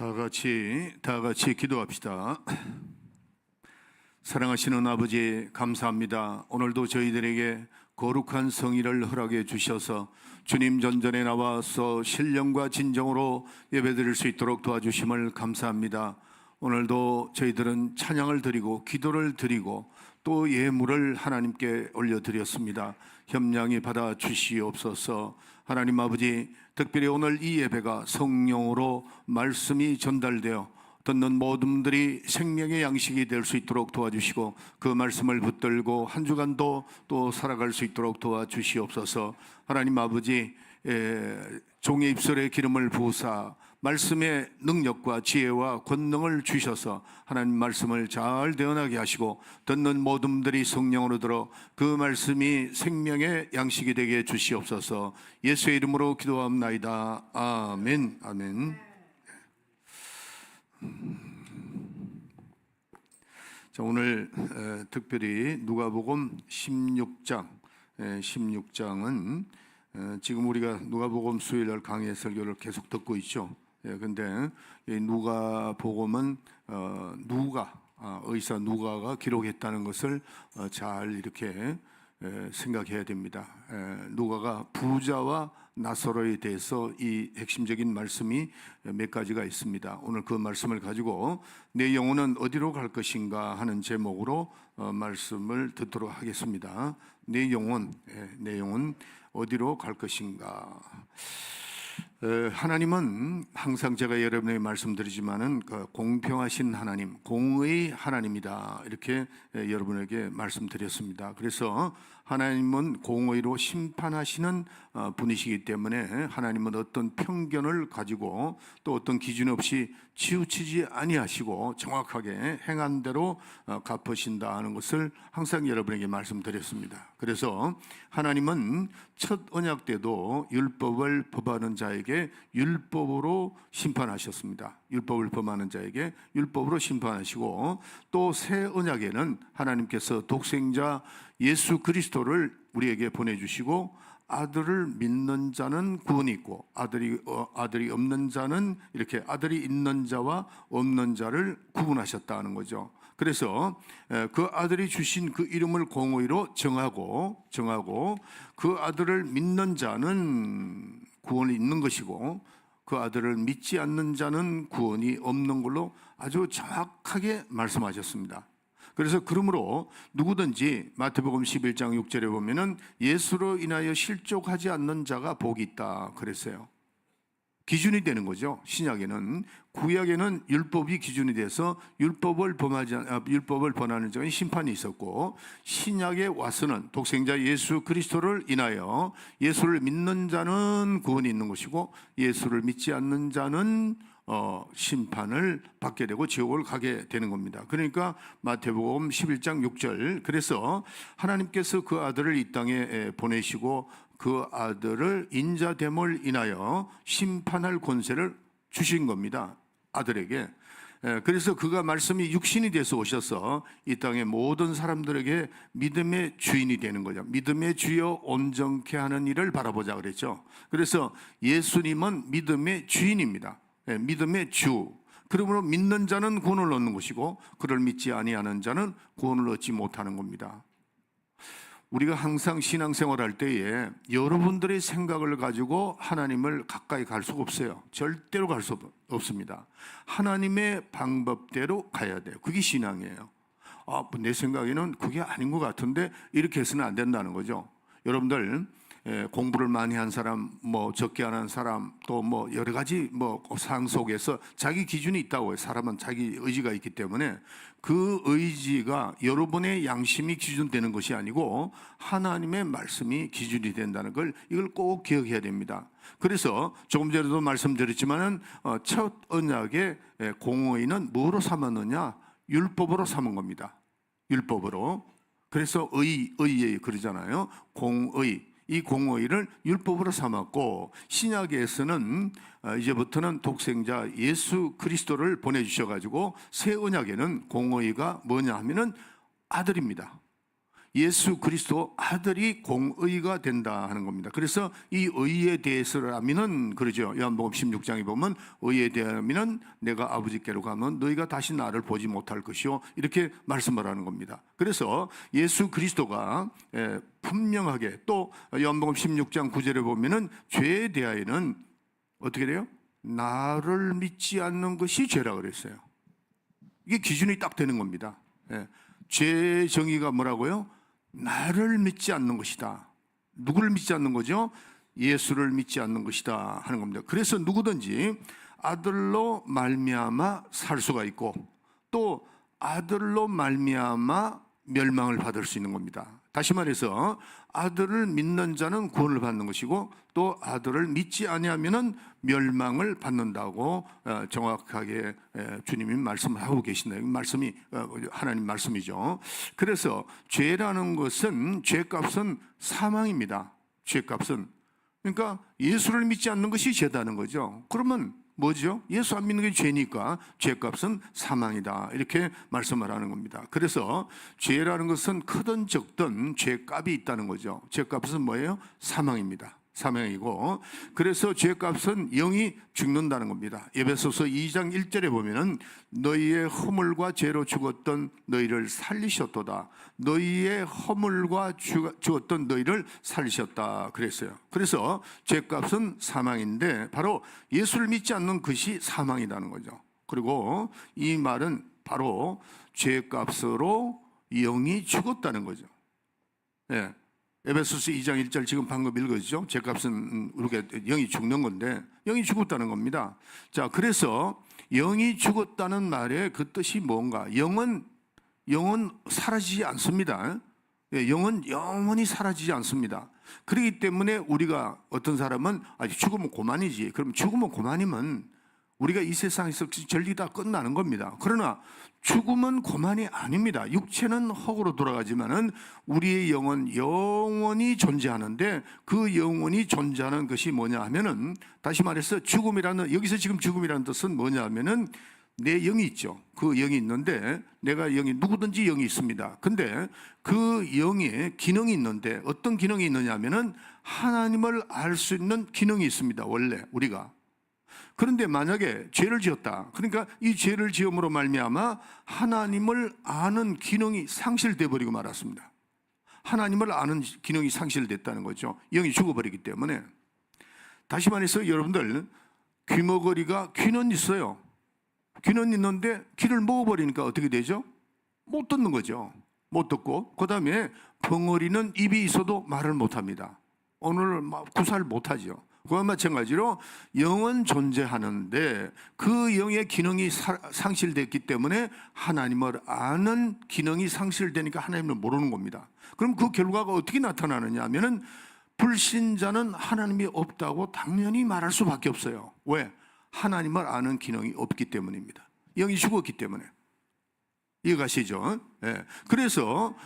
다 같이 기도합시다. 사랑하시는 아버지, 감사합니다. 오늘도 저희들에게 거룩한 성의를 허락해 주셔서 주님 전전에 나와서 신령과 진정으로 예배드릴 수 있도록 도와주심을 감사합니다. 오늘도 저희들은 찬양을 드리고 기도를 드리고 또 예물을 하나님께 올려드렸습니다. 협량히 받아 주시옵소서. 하나님 아버지, 특별히 오늘 이 예배가 성령으로 말씀이 전달되어 듣는 모든 분들이 생명의 양식이 될 수 있도록 도와주시고 그 말씀을 붙들고 한 주간도 또 살아갈 수 있도록 도와주시옵소서. 하나님 아버지, 종의 입술에 기름을 부으사 말씀의 능력과 지혜와 권능을 주셔서 하나님 말씀을 잘 대언하게 하시고 듣는 모든 분들이 성령으로 들어 그 말씀이 생명의 양식이 되게 해 주시옵소서. 예수의 이름으로 기도합나이다. 아멘. 아멘. 자, 오늘 특별히 누가복음 16장은 지금 우리가 누가복음 수요일 강의 설교를 계속 듣고 있죠. 근데 이 누가복음은 의사 누가가 기록했다는 것을 잘 이렇게 생각해야 됩니다. 누가가 부자와 나사로에 대해서 이 핵심적인 말씀이 몇 가지가 있습니다. 오늘 그 말씀을 가지고 내 영혼은 어디로 갈 것인가 하는 제목으로 말씀을 듣도록 하겠습니다. 내 영혼 어디로 갈 것인가. 하나님은 항상 제가 여러분에게 말씀드리지만은 공평하신 하나님, 공의 하나님이다, 이렇게 여러분에게 말씀드렸습니다. 그래서 하나님은 공의로 심판하시는 분이시기 때문에 하나님은 어떤 편견을 가지고 또 어떤 기준 없이 치우치지 아니하시고 정확하게 행한 대로 갚으신다 하는 것을 항상 여러분에게 말씀드렸습니다. 그래서 하나님은 첫 언약 때도 율법을 범하는 자에게 율법으로 심판하셨습니다. 율법을 범하는 자에게 율법으로 심판하시고 또 새 언약에는 하나님께서 독생자 예수 그리스도를 우리에게 보내주시고 아들을 믿는 자는 구원이 있고 아들이 없는 자는 이렇게 아들이 있는 자와 없는 자를 구분하셨다는 거죠. 그래서 그 아들이 주신 그 이름을 공의로 정하고 그 아들을 믿는 자는 구원이 있는 것이고 그 아들을 믿지 않는 자는 구원이 없는 걸로 아주 정확하게 말씀하셨습니다. 그래서 그러므로 누구든지 마태복음 11장 6절에 보면은 예수로 인하여 실족하지 않는 자가 복이 있다 그랬어요. 기준이 되는 거죠. 신약에는. 구약에는 율법이 기준이 돼서 율법을 범하는 자는 심판이 있었고, 신약에 와서는 독생자 예수 그리스도를 인하여 예수를 믿는 자는 구원이 있는 것이고 예수를 믿지 않는 자는 심판을 받게 되고 지옥을 가게 되는 겁니다. 그러니까 마태복음 11장 6절, 그래서 하나님께서 그 아들을 이 땅에 보내시고 그 아들을 인자됨을 인하여 심판할 권세를 주신 겁니다. 아들에게. 그래서 그가 말씀이 육신이 돼서 오셔서 이 땅의 모든 사람들에게 믿음의 주인이 되는 거죠. 믿음의 주여 온전케 하는 일을 바라보자 그랬죠. 그래서 예수님은 믿음의 주인입니다. 믿음의 주. 그러므로 믿는 자는 구원을 얻는 것이고 그를 믿지 아니하는 자는 구원을 얻지 못하는 겁니다. 우리가 항상 신앙생활할 때에 여러분들의 생각을 가지고 하나님을 가까이 갈 수가 없어요. 절대로 갈 수 없습니다. 하나님의 방법대로 가야 돼요. 그게 신앙이에요. 내 생각에는 그게 아닌 것 같은데 이렇게 해서는 안 된다는 거죠. 여러분들 공부를 많이 한 사람, 적게 안 한 사람, 또 여러 가지 상황 속에서 자기 기준이 있다고 해요. 사람은 자기 의지가 있기 때문에 그 의지가 여러분의 양심이 기준되는 것이 아니고 하나님의 말씀이 기준이 된다는 걸 이걸 꼭 기억해야 됩니다. 그래서 조금 전에도 말씀드렸지만은 첫 언약의 공의는 뭐로 삼았느냐? 율법으로 삼은 겁니다. 율법으로. 그래서 의에 그러잖아요. 공의. 이 공의를 율법으로 삼았고 신약에서는 이제부터는 독생자 예수 그리스도를 보내주셔가지고 새 언약에는 공의가 뭐냐 하면은 아들입니다. 예수 그리스도 아들이 공의가 된다 하는 겁니다. 그래서 이 의에 대해서라면은 그러죠. 요한복음 16장에 보면 의에 대하면은 내가 아버지께로 가면 너희가 다시 나를 보지 못할 것이요 이렇게 말씀을 하는 겁니다. 그래서 예수 그리스도가 분명하게 또 요한복음 16장 9절에 보면은 죄에 대하여는 어떻게 돼요? 나를 믿지 않는 것이 죄라 그랬어요. 이게 기준이 딱 되는 겁니다. 죄의 정의가 뭐라고요? 나를 믿지 않는 것이다. 누구를 믿지 않는 거죠? 예수를 믿지 않는 것이다 하는 겁니다. 그래서 누구든지 아들로 말미암아 살 수가 있고 또 아들로 말미암아 멸망을 받을 수 있는 겁니다. 다시 말해서 아들을 믿는 자는 구원을 받는 것이고 또 아들을 믿지 아니하면은 멸망을 받는다고 정확하게 주님이 말씀을 하고 계신다. 이 말씀이 하나님 말씀이죠. 그래서 죄라는 것은 죄값은 사망입니다. 죄값은 그러니까 예수를 믿지 않는 것이 죄다는 거죠. 그러면 뭐죠? 예수 안 믿는 게 죄니까 죄값은 사망이다 이렇게 말씀을 하는 겁니다. 그래서 죄라는 것은 크든 적든 죄값이 있다는 거죠. 죄값은 뭐예요? 사망입니다. 사명이고 그래서 죄값은 영이 죽는다는 겁니다. 에베소서 2장 1절에 보면은 너희의 허물과 죄로 죽었던 너희를 살리셨도다. 너희의 허물과 죽었던 너희를 살리셨다 그랬어요. 그래서 죄값은 사망인데 바로 예수를 믿지 않는 것이 사망이라는 거죠. 그리고 이 말은 바로 죄값으로 영이 죽었다는 거죠. 예. 에베소서 2장 1절 지금 방금 읽었죠? 죄값은 우리가 영이 죽는 건데 영이 죽었다는 겁니다. 자, 그래서 영이 죽었다는 말의 그 뜻이 뭔가? 영은 사라지지 않습니다. 영은 영원히 사라지지 않습니다. 그렇기 때문에 우리가 어떤 사람은 죽으면 고만이지. 그럼 죽으면 고만이면 우리가 이 세상에서 전리 다 끝나는 겁니다. 그러나 죽음은 고만이 아닙니다. 육체는 흙으로 돌아가지만은 우리의 영은 영원히 존재하는데 그 영원히 존재하는 것이 뭐냐 하면은 다시 말해서 죽음이라는 여기서 지금 죽음이라는 뜻은 뭐냐 하면은 내 영이 있죠. 그 영이 있는데 내가 영이 누구든지 영이 있습니다. 근데 그 영에 기능이 있는데 어떤 기능이 있느냐 하면은 하나님을 알 수 있는 기능이 있습니다. 원래 우리가. 그런데 만약에 죄를 지었다. 그러니까 이 죄를 지음으로 말미암아 하나님을 아는 기능이 상실돼 버리고 말았습니다. 하나님을 아는 기능이 상실됐다는 거죠. 영이 죽어버리기 때문에. 다시 말해서 여러분들 귀는 있어요. 귀는 있는데 귀를 먹어버리니까 어떻게 되죠? 못 듣는 거죠. 못 듣고 그 다음에 벙어리는 입이 있어도 말을 못합니다. 오늘 구사를 못하죠. 그와 마찬가지로 영은 존재하는데 그 영의 기능이 상실됐기 때문에 하나님을 아는 기능이 상실되니까 하나님을 모르는 겁니다. 그럼 그 결과가 어떻게 나타나느냐 하면은 불신자는 하나님이 없다고 당연히 말할 수밖에 없어요. 왜? 하나님을 아는 기능이 없기 때문입니다. 영이 죽었기 때문에. 이해가시죠? 네. 그래서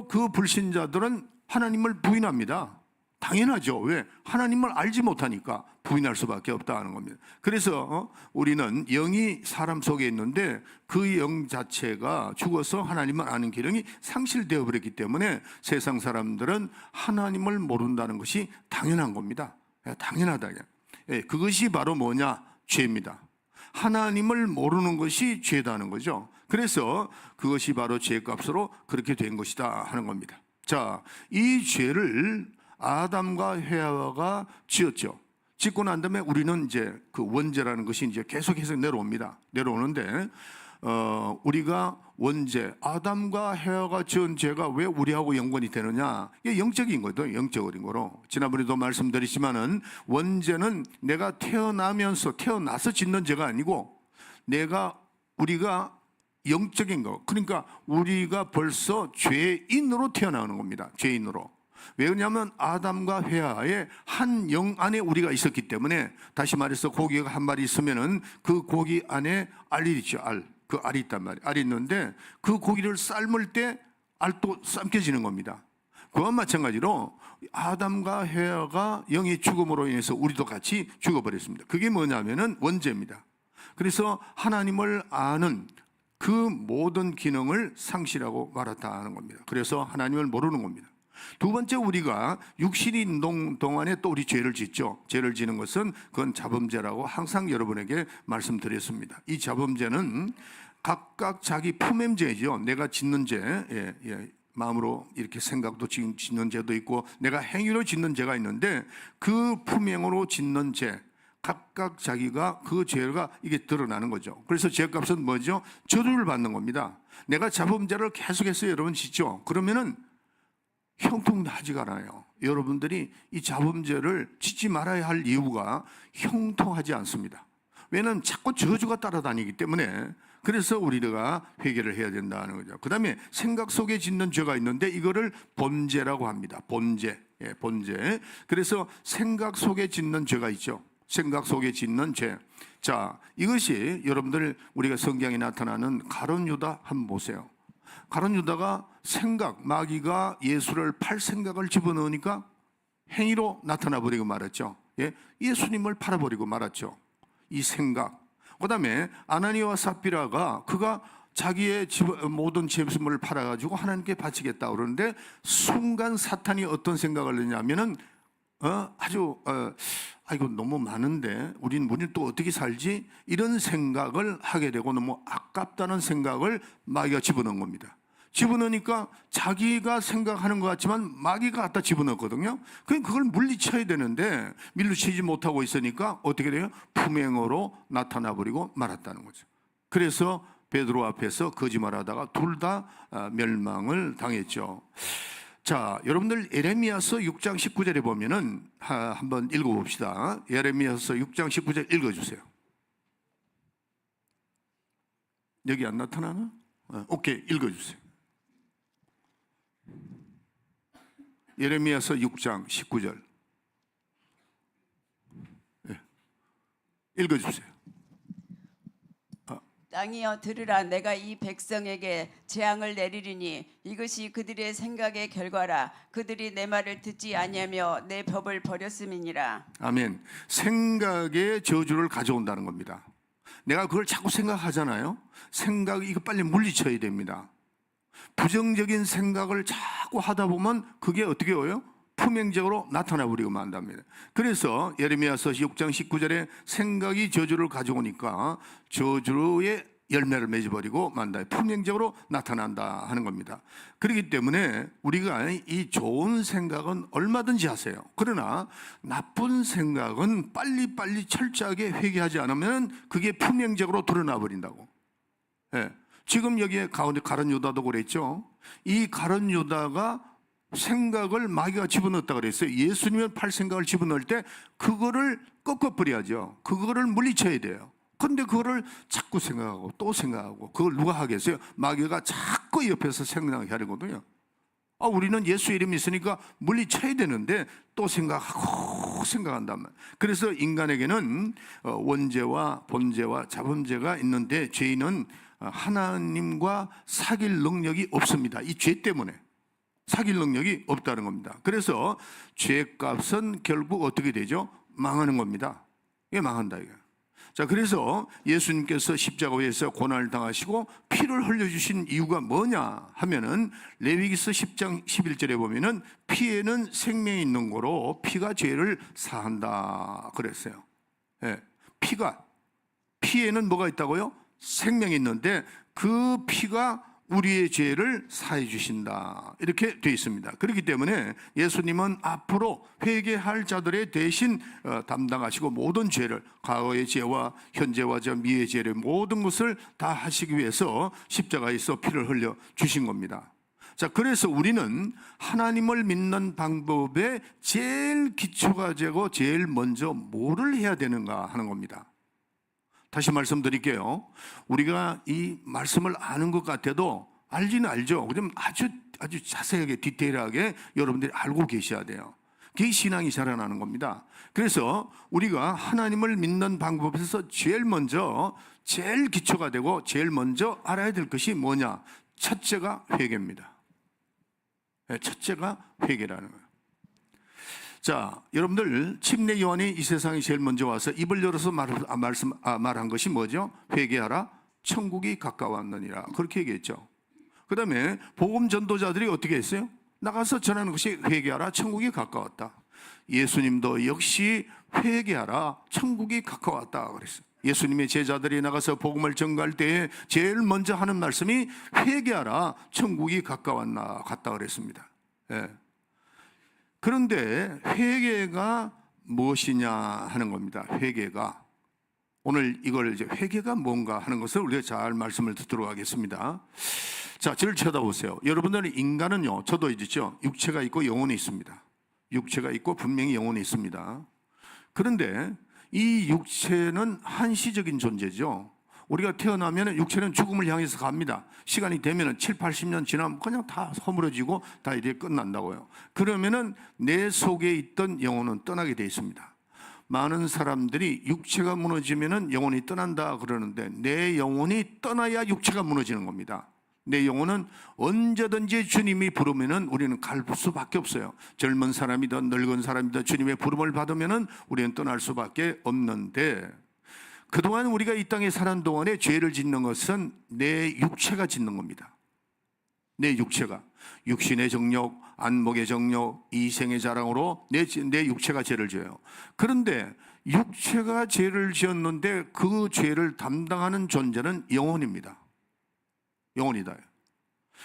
그 불신자들은 하나님을 부인합니다. 당연하죠. 왜? 하나님을 알지 못하니까 부인할 수밖에 없다는 겁니다. 그래서 우리는 영이 사람 속에 있는데 그 영 자체가 죽어서 하나님을 아는 기능이 상실되어 버렸기 때문에 세상 사람들은 하나님을 모른다는 것이 당연한 겁니다. 당연하다. 그것이 바로 뭐냐? 죄입니다. 하나님을 모르는 것이 죄다는 거죠. 그래서 그것이 바로 죄값으로 그렇게 된 것이다 하는 겁니다. 자, 이 죄를 아담과 헤아가 지었죠. 짓고 난 다음에 우리는 이제 그 원죄라는 것이 이제 계속해서 내려옵니다. 내려오는데 우리가 원죄, 아담과 헤아가 지은 죄가 왜 우리하고 연관이 되느냐? 이게 영적인 거죠. 영적인 거로. 지난번에도 말씀드렸지만은 원죄는 내가 태어나서 짓는 죄가 아니고 우리가 영적인 거. 그러니까 우리가 벌써 죄인으로 태어나는 겁니다. 죄인으로. 왜냐하면 아담과 헤아의 한 영 안에 우리가 있었기 때문에 다시 말해서 고기가 한 마리 있으면은 그 고기 안에 알이 있죠. 그 알이 있단 말이에요. 알이 있는데 그 고기를 삶을 때 알도 삶겨지는 겁니다. 그와 마찬가지로 아담과 헤아가 영의 죽음으로 인해서 우리도 같이 죽어버렸습니다. 그게 뭐냐면은 원죄입니다. 그래서 하나님을 아는 그 모든 기능을 상실하고 말았다는 겁니다. 그래서 하나님을 모르는 겁니다. 두 번째, 우리가 육신이 있는 동안에 또 우리 죄를 짓죠. 죄를 지는 것은 그건 자범죄라고 항상 여러분에게 말씀드렸습니다. 이 자범죄는 각각 자기 품행죄죠. 내가 짓는 죄, 마음으로 이렇게 생각도 짓는 죄도 있고 내가 행위로 짓는 죄가 있는데 그 품행으로 짓는 죄, 각각 자기가 그 죄가 이게 드러나는 거죠. 그래서 죄값은 뭐죠? 저주를 받는 겁니다. 내가 자범죄를 계속해서 여러분 짓죠. 그러면은 형통하지가 않아요. 여러분들이 이 자범죄를 짓지 말아야 할 이유가 형통하지 않습니다. 왜냐하면 자꾸 저주가 따라다니기 때문에. 그래서 우리가 회개를 해야 된다는 거죠. 그 다음에 생각 속에 짓는 죄가 있는데 이거를 본죄라고 합니다. 본죄, 본죄. 그래서 생각 속에 짓는 죄가 있죠. 생각 속에 짓는 죄. 자, 이것이 여러분들 우리가 성경에 나타나는 가룟 유다 한번 보세요. 가룟 유다가 생각, 마귀가 예수를 팔 생각을 집어넣으니까 행위로 나타나 버리고 말았죠. 예수님을 팔아버리고 말았죠. 이 생각. 그 다음에 아나니아와 삽비라가 그가 자기의 모든 재물을 팔아가지고 하나님께 바치겠다 그러는데 순간 사탄이 어떤 생각을 했냐면은 이거 너무 많은데 우리는 또 어떻게 살지? 이런 생각을 하게 되고 너무 아깝다는 생각을 마귀가 집어넣은 겁니다. 집어넣으니까 자기가 생각하는 것 같지만 마귀가 갖다 집어넣었거든요. 그걸 물리쳐야 되는데 물리치지 못하고 있으니까 어떻게 돼요? 품행으로 나타나 버리고 말았다는 거죠. 그래서 베드로 앞에서 거짓말하다가 둘 다 멸망을 당했죠. 자, 여러분들 예레미야서 6장 19절에 보면은 한번 읽어봅시다. 예레미야서 6장 19절 읽어주세요. 여기 안 나타나나? 오케이, 읽어주세요. 예레미야서 6장 19절 읽어주세요. 땅이여 들으라. 내가 이 백성에게 재앙을 내리리니 이것이 그들의 생각의 결과라. 그들이 내 말을 듣지 아니하며 내 법을 버렸음이니라. 아멘. 생각의 저주를 가져온다는 겁니다. 내가 그걸 자꾸 생각하잖아요. 이거 빨리 물리쳐야 됩니다. 부정적인 생각을 자꾸 하다 보면 그게 어떻게 해요? 품행적으로 나타나 버리고 만답니다. 그래서 예레미야서 6장 19절에 생각이 저주를 가져오니까 저주의 열매를 맺어버리고 만다. 품행적으로 나타난다 하는 겁니다. 그렇기 때문에 우리가 이 좋은 생각은 얼마든지 하세요. 그러나 나쁜 생각은 빨리빨리 철저하게 회개하지 않으면 그게 품행적으로 드러나 버린다고. 지금 여기에 가운데 가룟 유다도 그랬죠. 이 가룟 유다가 생각을 마귀가 집어넣었다 그랬어요. 예수님은 팔 생각을 집어넣을 때 그거를 꺾어버려야죠. 그거를 물리쳐야 돼요. 근데 그거를 자꾸 생각하고 또 생각하고 그걸 누가 하겠어요? 마귀가 자꾸 옆에서 생각하게 하려거든요. 우리는 예수 이름이 있으니까 물리쳐야 되는데 또 생각하고 생각한단 말이에요. 그래서 인간에게는 원죄와 본죄와 자범죄가 있는데 죄인은 하나님과 사귈 능력이 없습니다. 이 죄 때문에 사귈 능력이 없다는 겁니다. 그래서 죄값은 결국 어떻게 되죠? 망하는 겁니다. 이게 망한다 이거. 자, 그래서 예수님께서 십자가에서 고난을 당하시고 피를 흘려주신 이유가 뭐냐 하면은 레위기서 10장 11절에 보면은 피에는 생명이 있는 거로 피가 죄를 사한다 그랬어요. 피에는 뭐가 있다고요? 생명이 있는데 그 피가 우리의 죄를 사해 주신다 이렇게 되어 있습니다. 그렇기 때문에 예수님은 앞으로 회개할 자들의 대신 담당하시고 모든 죄를 과거의 죄와 현재와 미래의 죄를 모든 것을 다 하시기 위해서 십자가에서 피를 흘려 주신 겁니다. 자, 그래서 우리는 하나님을 믿는 방법에 제일 기초가 되고 제일 먼저 뭐를 해야 되는가 하는 겁니다. 다시 말씀드릴게요. 우리가 이 말씀을 아는 것 같아도 알지는 알죠. 그럼 아주 자세하게 디테일하게 여러분들이 알고 계셔야 돼요. 그게 신앙이 자라나는 겁니다. 그래서 우리가 하나님을 믿는 방법에서 제일 기초가 되고 제일 먼저 알아야 될 것이 뭐냐? 첫째가 회개입니다. 첫째가 회개라는 거예요. 자, 여러분들 침례 요한이 이 세상에 제일 먼저 와서 입을 열어서 말한 것이 뭐죠? 회개하라, 천국이 가까웠느니라. 그렇게 얘기했죠. 그 다음에 복음 전도자들이 어떻게 했어요? 나가서 전하는 것이 회개하라, 천국이 가까웠다. 예수님도 역시 회개하라, 천국이 가까웠다 그랬어요. 예수님의 제자들이 나가서 복음을 전가할 때에 제일 먼저 하는 말씀이 회개하라, 천국이 가까웠나 갔다 그랬습니다. 예. 그런데 회개가 무엇이냐 하는 겁니다. 회개가, 오늘 이걸 이제 회개가 뭔가 하는 것을 우리가 잘 말씀을 듣도록 하겠습니다. 자, 저를 쳐다보세요. 여러분들은 인간은요, 저도 있죠, 육체가 있고 영혼이 있습니다. 육체가 있고 분명히 영혼이 있습니다. 그런데 이 육체는 한시적인 존재죠. 우리가 태어나면 육체는 죽음을 향해서 갑니다. 시간이 되면 7, 80년 지나면 그냥 다 허물어지고 다 이렇게 끝난다고요. 그러면은 내 속에 있던 영혼은 떠나게 되어 있습니다. 많은 사람들이 육체가 무너지면은 영혼이 떠난다 그러는데, 내 영혼이 떠나야 육체가 무너지는 겁니다. 내 영혼은 언제든지 주님이 부르면은 우리는 갈 수밖에 없어요. 젊은 사람이든 늙은 사람이든 주님의 부름을 받으면은 우리는 떠날 수밖에 없는데, 그동안 우리가 이 땅에 사는 동안에 죄를 짓는 것은 내 육체가 짓는 겁니다. 내 육체가, 육신의 정욕, 안목의 정욕, 이생의 자랑으로 내 육체가 죄를 지어요. 그런데 육체가 죄를 지었는데 그 죄를 담당하는 존재는 영혼입니다. 영혼이다.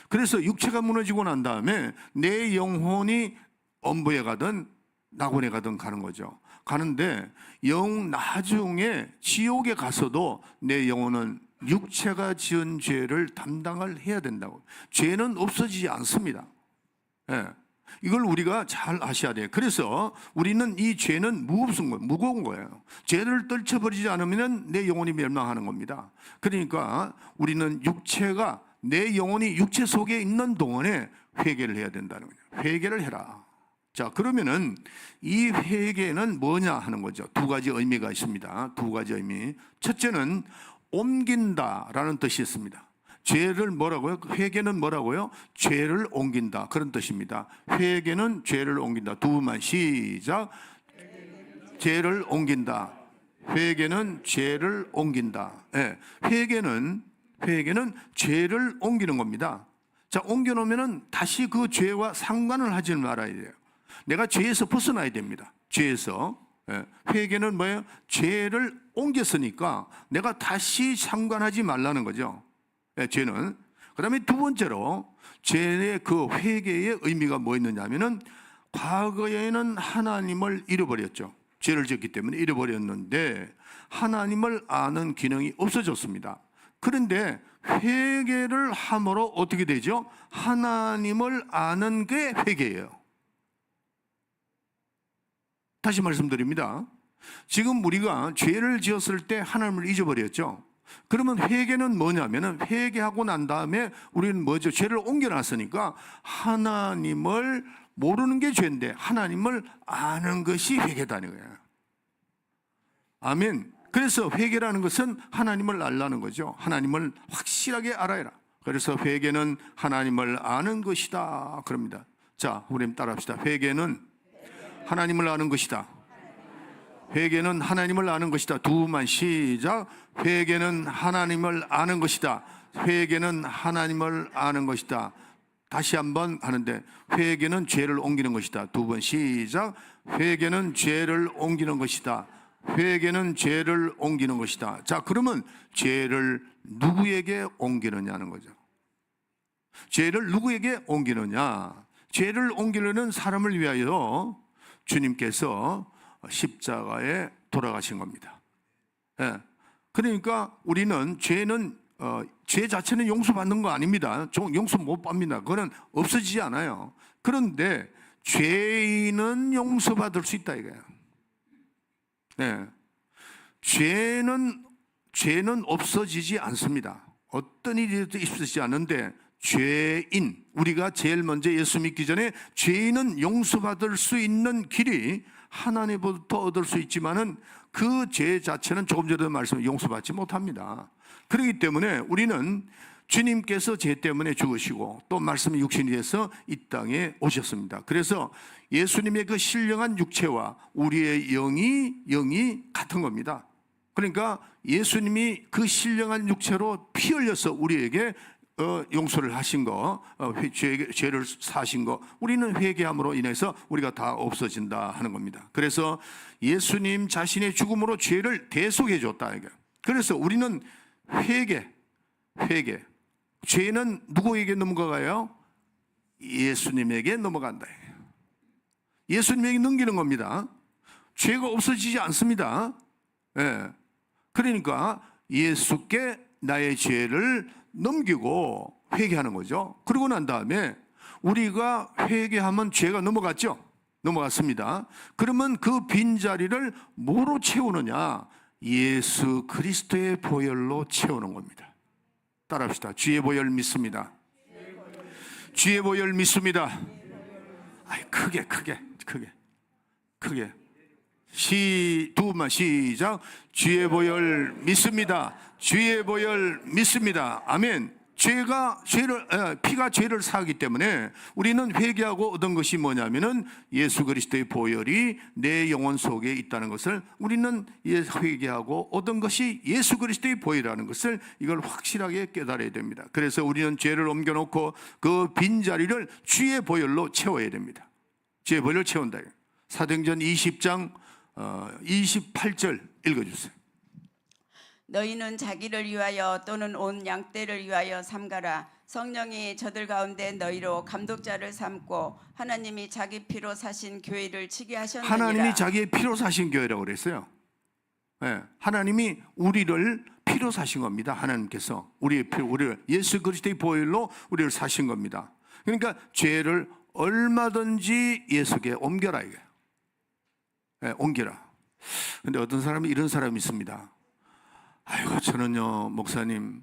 그래서 육체가 무너지고 난 다음에 내 영혼이 엄부에 가든 낙원에 가든 가는 거죠. 가는데 나중에 지옥에 가서도 내 영혼은 육체가 지은 죄를 담당을 해야 된다고. 죄는 없어지지 않습니다. 예. 이걸 우리가 잘 아셔야 돼요. 그래서 우리는 이 죄는 무거운 거예요. 죄를 떨쳐버리지 않으면 내 영혼이 멸망하는 겁니다. 그러니까 우리는 내 영혼이 육체 속에 있는 동안에 회개를 해야 된다는 거예요. 회개를 해라. 자, 그러면은 이 회개는 뭐냐 하는 거죠. 두 가지 의미가 있습니다. 두 가지 의미. 첫째는 옮긴다라는 뜻이 있습니다. 죄를 뭐라고요? 회개는 뭐라고요? 죄를 옮긴다, 그런 뜻입니다. 회개는 죄를 옮긴다. 두 번만 시작. 죄를 옮긴다. 회개는 죄를 옮긴다. 네. 회개는 죄를 옮기는 겁니다. 자, 옮겨놓으면은 다시 그 죄와 상관을 하지 말아야 돼요. 내가 죄에서 벗어나야 됩니다. 죄에서. 예. 회개는 뭐예요? 죄를 옮겼으니까 내가 다시 상관하지 말라는 거죠. 예, 죄는. 그 다음에 두 번째로, 죄의 그 회개의 의미가 뭐였느냐면은, 과거에는 하나님을 잃어버렸죠. 죄를 지었기 때문에 잃어버렸는데 하나님을 아는 기능이 없어졌습니다. 그런데 회개를 함으로 어떻게 되죠? 하나님을 아는 게 회개예요. 다시 말씀드립니다. 지금 우리가 죄를 지었을 때 하나님을 잊어버렸죠. 그러면 회개는 뭐냐면은, 회개하고 난 다음에 우리는 뭐죠? 죄를 옮겨놨으니까 하나님을 모르는 게 죄인데 하나님을 아는 것이 회개다는 거예요. 아멘. 그래서 회개라는 것은 하나님을 알라는 거죠. 하나님을 확실하게 알아야. 그래서 회개는 하나님을 아는 것이다 그럽니다. 자, 우리 따라합시다. 회개는 하나님을 아는 것이다. 회개는 하나님을 아는 것이다. 두 번만 시작. 회개는 하나님을 아는 것이다. 회개는 하나님을 아는 것이다. 다시 한번 하는데, 회개는 죄를 옮기는 것이다. 두 번 시작. 회개는 죄를 옮기는 것이다. 회개는 죄를 옮기는 것이다. 자, 그러면 죄를 누구에게 옮기느냐는 거죠. 죄를 누구에게 옮기느냐? 죄를 옮기려는 사람을 위하여 주님께서 십자가에 돌아가신 겁니다. 예. 그러니까 우리는 죄 자체는 용서받는 거 아닙니다. 용서 못 받습니다. 그건 없어지지 않아요. 그런데 죄인은 용서받을 수 있다 이거예요. 네. 죄는 없어지지 않습니다. 어떤 일이라도 있어지지 않는데, 우리가 제일 먼저 예수 믿기 전에 죄인은 용서받을 수 있는 길이 하나님부터 얻을 수 있지만은 그 죄 자체는 조금 전에 말씀을 용서받지 못합니다. 그렇기 때문에 우리는 주님께서 죄 때문에 죽으시고 또 말씀이 육신이 돼서 이 땅에 오셨습니다. 그래서 예수님의 그 신령한 육체와 우리의 영이 같은 겁니다. 그러니까 예수님이 그 신령한 육체로 피 흘려서 우리에게 용서를 하신 거, 죄를 사신 거, 우리는 회개함으로 인해서 우리가 다 없어진다 하는 겁니다. 그래서 예수님 자신의 죽음으로 죄를 대속해 줬다 이게. 그래서 우리는 회개. 죄는 누구에게 넘어가요? 예수님에게 넘어간다. 예수님에게 넘기는 겁니다. 죄가 없어지지 않습니다. 예. 그러니까 예수께 나의 죄를 넘기고 회개하는 거죠. 그러고 난 다음에 우리가 회개하면 죄가 넘어갔죠. 넘어갔습니다. 그러면 그 빈자리를 뭐로 채우느냐? 예수 그리스도의 보혈로 채우는 겁니다. 따라합시다. 주의 보혈 믿습니다. 주의 보혈 믿습니다. 크게 두 번만 시작. 주의 보혈 믿습니다. 주의 보혈 믿습니다. 아멘. 피가 죄를 사하기 때문에 우리는 회개하고 얻은 것이 뭐냐면은 예수 그리스도의 보혈이 내 영혼 속에 있다는 것을 우리는 회개하고 얻은 것이 예수 그리스도의 보혈이라는 것을 이걸 확실하게 깨달아야 됩니다. 그래서 우리는 죄를 옮겨놓고 그 빈자리를 주의 보혈로 채워야 됩니다. 주의 보혈을 채운다. 사도행전 20장 28절 읽어주세요. 너희는 자기를 위하여 또는 온 양떼를 위하여 삼가라. 성령이 저들 가운데 너희로 감독자를 삼고 하나님이 자기 피로 사신 교회를 치게 하셨느니라. 하나님이 자기의 피로 사신 교회라고 그랬어요. 네, 하나님이 우리를 피로 사신 겁니다. 하나님께서 우리를 예수 그리스도의 보혈로 우리를 사신 겁니다. 그러니까 죄를 얼마든지 예수께 옮겨라 이게. 네, 옮겨라. 근데 어떤 사람이 이런 사람이 있습니다. 아이고 저는요 목사님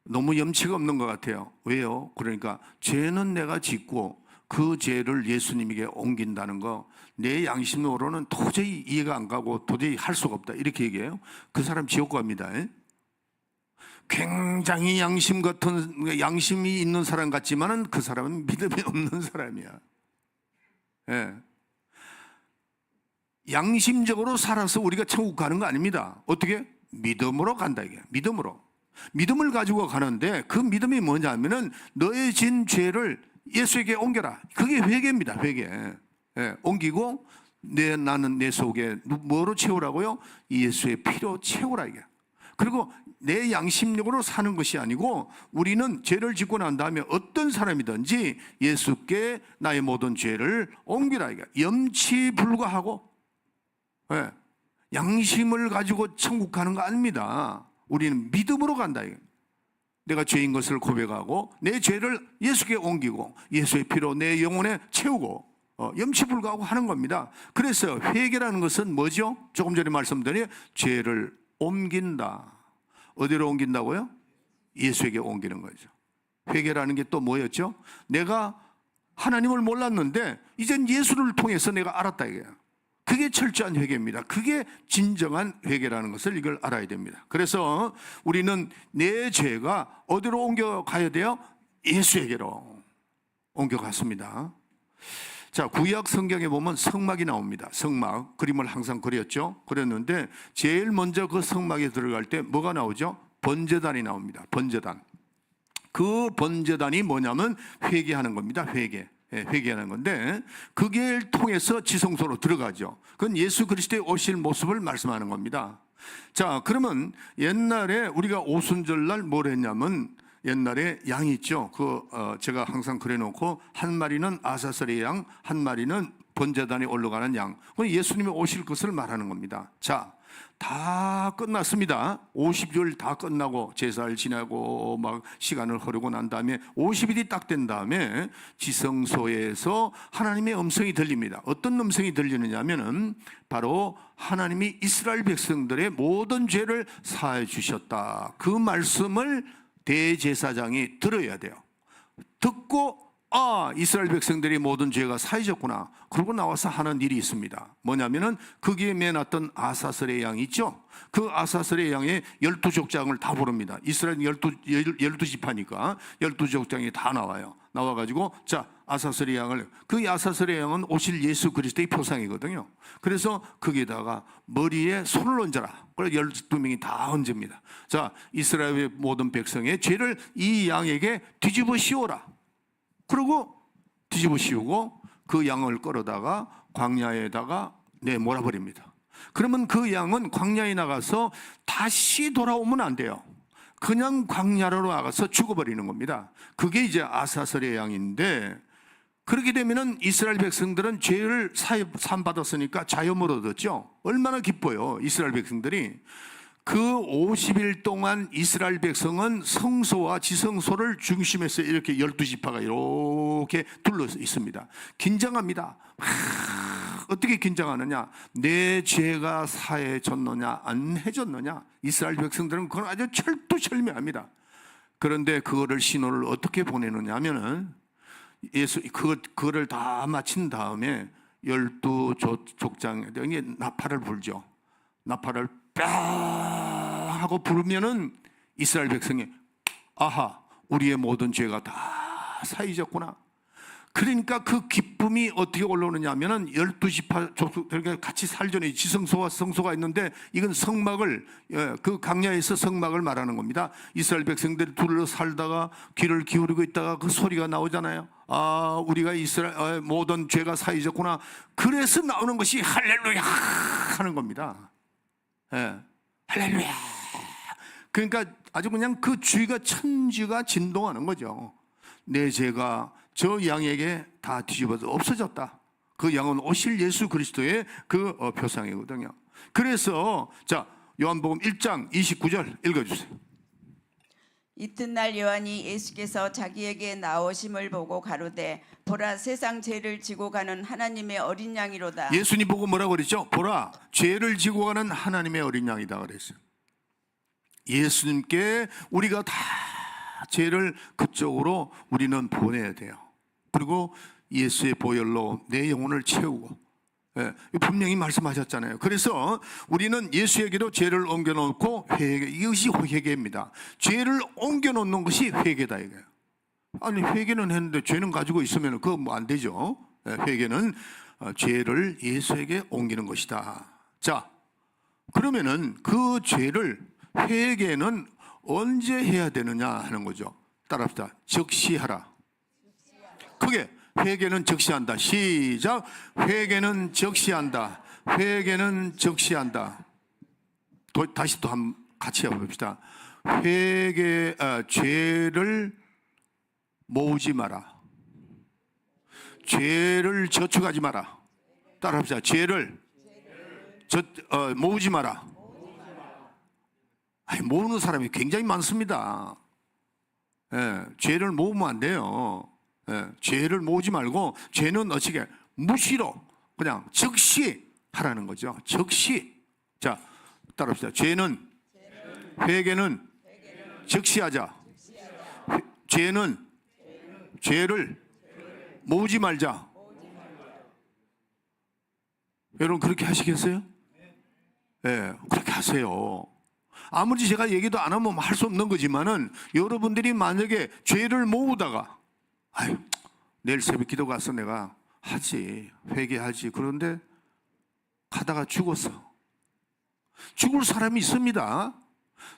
너무 염치가 없는 것 같아요. 왜요? 그러니까 죄는 내가 짓고 그 죄를 예수님에게 옮긴다는 거 내 양심으로는 도저히 이해가 안 가고 도저히 할 수가 없다 이렇게 얘기해요. 그 사람 지옥 갑니다. 굉장히 양심이 있는 사람 같지만은 그 사람은 믿음이 없는 사람이야. 예. 양심적으로 살아서 우리가 천국 가는 거 아닙니다. 어떻게? 믿음으로 간다 이게. 믿음을 가지고 가는데 그 믿음이 뭐냐면은 너의 진 죄를 예수에게 옮겨라. 그게 회개입니다. 회개. 예, 옮기고 나는 내 속에 뭐로 채우라고요? 예수의 피로 채우라 이게. 그리고 내 양심력으로 사는 것이 아니고 우리는 죄를 짓고 난 다음에 어떤 사람이든지 예수께 나의 모든 죄를 옮기라 이게. 염치 불구하고 예. 양심을 가지고 천국 가는 거 아닙니다. 우리는 믿음으로 간다. 내가 죄인 것을 고백하고 내 죄를 예수께 옮기고 예수의 피로 내 영혼에 채우고 염치불구하고 하는 겁니다. 그래서 회개라는 것은 뭐죠? 조금 전에 말씀드린 죄를 옮긴다. 어디로 옮긴다고요? 예수에게 옮기는 거죠. 회개라는 게 또 뭐였죠? 내가 하나님을 몰랐는데 이젠 예수를 통해서 내가 알았다 이거예요. 그게 철저한 회개입니다. 그게 진정한 회개라는 것을 이걸 알아야 됩니다. 그래서 우리는 내 죄가 어디로 옮겨가야 돼요? 예수에게로 옮겨갔습니다. 자, 구약 성경에 보면 성막이 나옵니다. 성막, 그림을 항상 그렸는데 제일 먼저 그 성막에 들어갈 때 뭐가 나오죠? 번제단이 나옵니다. 번제단. 그 번제단이 뭐냐면 회개하는 겁니다. 회개하는 건데 그게 통해서 지성소로 들어가죠. 그건 예수 그리스도의 오실 모습을 말씀하는 겁니다. 자, 그러면 옛날에 우리가 오순절날 뭘 했냐면 옛날에 양이 있죠. 제가 항상 그래놓고 한 마리는 아사슬의 양, 한 마리는 번제단에 올라가는 양. 그건 예수님이 오실 것을 말하는 겁니다. 자, 다 끝났습니다. 50일 다 끝나고 제사를 지나고 막 시간을 흐르고 난 다음에 50일이 딱 된 다음에 지성소에서 하나님의 음성이 들립니다. 어떤 음성이 들리느냐면은 바로 하나님이 이스라엘 백성들의 모든 죄를 사해 주셨다. 그 말씀을 대제사장이 들어야 돼요. 듣고 아, 이스라엘 백성들이 모든 죄가 사해졌구나. 그러고 나와서 하는 일이 있습니다. 뭐냐면은 거기에 매놨던 아사슬의 양이 있죠. 그 아사슬의 양의 12족장을 다 부릅니다. 이스라엘 12지파니까 12족장이 다 나와요. 나와가지고 자, 아사슬의 양을, 그 아사슬의 양은 오실 예수 그리스도의 표상이거든요. 그래서 거기에다가 머리에 손을 얹어라. 그래서 12명이 다 얹습니다. 자, 이스라엘의 모든 백성의 죄를 이 양에게 뒤집어 씌워라. 그리고 뒤집어 씌우고 그 양을 끌어다가 광야에다가 내몰아버립니다. 그러면 그 양은 광야에 나가서 다시 돌아오면 안 돼요. 그냥 광야로 나가서 죽어버리는 겁니다. 그게 이제 아사슬의 양인데, 그렇게 되면은 이스라엘 백성들은 죄를 사함받았으니까 자유를 얻었죠. 얼마나 기뻐요, 이스라엘 백성들이. 그 50일 동안 이스라엘 백성은 성소와 지성소를 중심에서 이렇게 12지파가 이렇게 둘러서 있습니다. 긴장합니다. 어떻게 긴장하느냐? 내 죄가 사해졌느냐 안 해졌느냐? 이스라엘 백성들은 그건 아주 철두철미합니다. 그런데 그거를 신호를 어떻게 보내느냐 하면은 그거를 다 마친 다음에 12족장에 나팔을 불죠. 나팔을 뺨 하고 부르면은 이스라엘 백성이 아하, 우리의 모든 죄가 다 사해졌구나. 그러니까 그 기쁨이 어떻게 올라오느냐 하면은 12지파 족속들과 같이 살전에 지성소와 성소가 있는데, 이건 성막을, 그 광야에서 성막을 말하는 겁니다. 이스라엘 백성들이 둘러 살다가 귀를 기울이고 있다가 그 소리가 나오잖아요. 아, 우리가 이스라엘 모든 죄가 사해졌구나. 그래서 나오는 것이 할렐루야 하는 겁니다. 예, 할렐루야. 그러니까 아주 그냥 그 주위가 천지가 진동하는 거죠. 내 죄가 저 양에게 다 뒤집어서 없어졌다. 그 양은 오실 예수 그리스도의 그 표상이거든요. 그래서 자, 요한복음 1장 29절 읽어주세요. 이튿날 요한이 예수께서 자기에게 나오심을 보고 가로되 보라, 세상 죄를 지고 가는 하나님의 어린 양이로다. 예수님 보고 뭐라고 그랬죠? 보라, 죄를 지고 가는 하나님의 어린 양이다 그랬어요. 예수님께 우리가 다 죄를 그쪽으로 우리는 보내야 돼요. 그리고 예수의 보혈로 내 영혼을 채우고, 분명히 말씀하셨잖아요. 그래서 우리는 예수에게도 죄를 옮겨놓고 회개, 이것이 회개입니다. 죄를 옮겨놓는 것이 회개다 이거예요. 아니, 회개는 했는데 죄는 가지고 있으면 그거 뭐 안 되죠. 회개는 죄를 예수에게 옮기는 것이다. 자, 그러면은 그 죄를, 회개는 언제 해야 되느냐 하는 거죠. 따라합시다. 적시하라. 그게 회개는 적시한다. 시작. 회개는 적시한다. 회개는 적시한다. 다시 또 한번 같이 해봅시다. 죄를 모으지 마라. 죄를 저축하지 마라. 따라합시다. 죄를 모으지 마라. 아니, 모으는 사람이 굉장히 많습니다. 죄를 모으면 안 돼요. 죄를 모으지 말고, 죄는 어떻게 무시로 그냥 즉시 하라는 거죠. 즉시. 자, 따라합시다. 회개는 즉시하자. 죄를 모으지 말자. 여러분 그렇게 하시겠어요? 그렇게 하세요. 아무리 제가 얘기도 안 하면 할 수 없는 거지만은, 여러분들이 만약에 죄를 모으다가 아유, 내일 새벽 기도 가서 내가 하지, 회개하지, 그런데 가다가 죽었어. 죽을 사람이 있습니다.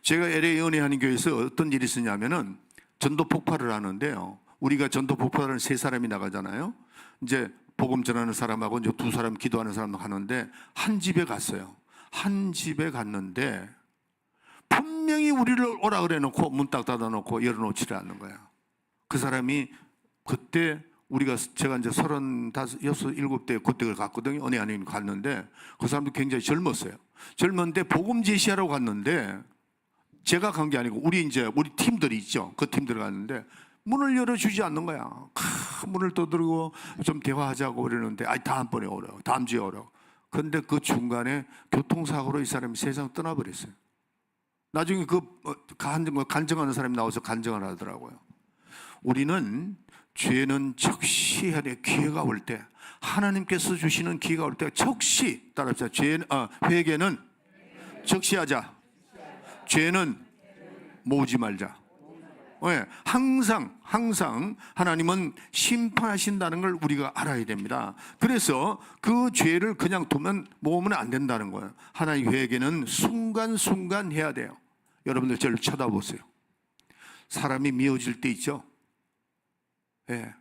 제가 LA 은혜하는 교회에서 어떤 일이 있었냐면은 전도 폭발을 하는데요. 우리가 전도 폭발을 3사람이 나가잖아요. 이제 복음 전하는 사람하고 이제 2사람 기도하는 사람 가는데, 한 집에 갔어요. 한 집에 갔는데 분명히 우리를 오라 그래 놓고 문 딱 닫아 놓고 열어놓지를 않는 거야. 그 사람이 그때 제가 이제 35, 7대 그때 갔거든요. 은혜 하나님 갔는데, 그 사람도 굉장히 젊었어요. 젊은데 복음 제시하러 갔는데, 제가 간 게 아니고 우리 팀들이 있죠. 그 팀들 갔는데 문을 열어주지 않는 거야. 문을 두드리고 좀 대화하자고 그러는데, 다음번에 오라고, 다음 주에 오라고. 그런데 그 중간에 교통사고로 이 사람이 세상 떠나버렸어요. 나중에 간증하는 사람이 나와서 간증을 하더라고요. 우리는 죄는 적시해야 돼. 기회가 올 때, 하나님께서 주시는 기회가 올 때 적시, 따라합시다. 회개는 적시하자. 죄는 모으지 말자. 왜? 항상 하나님은 심판하신다는 걸 우리가 알아야 됩니다. 그래서 그 죄를 그냥 두면 모으면 안 된다는 거예요. 하나님 회개는 순간순간 해야 돼요. 여러분들 저를 쳐다보세요. 사람이 미워질 때 있죠. 예.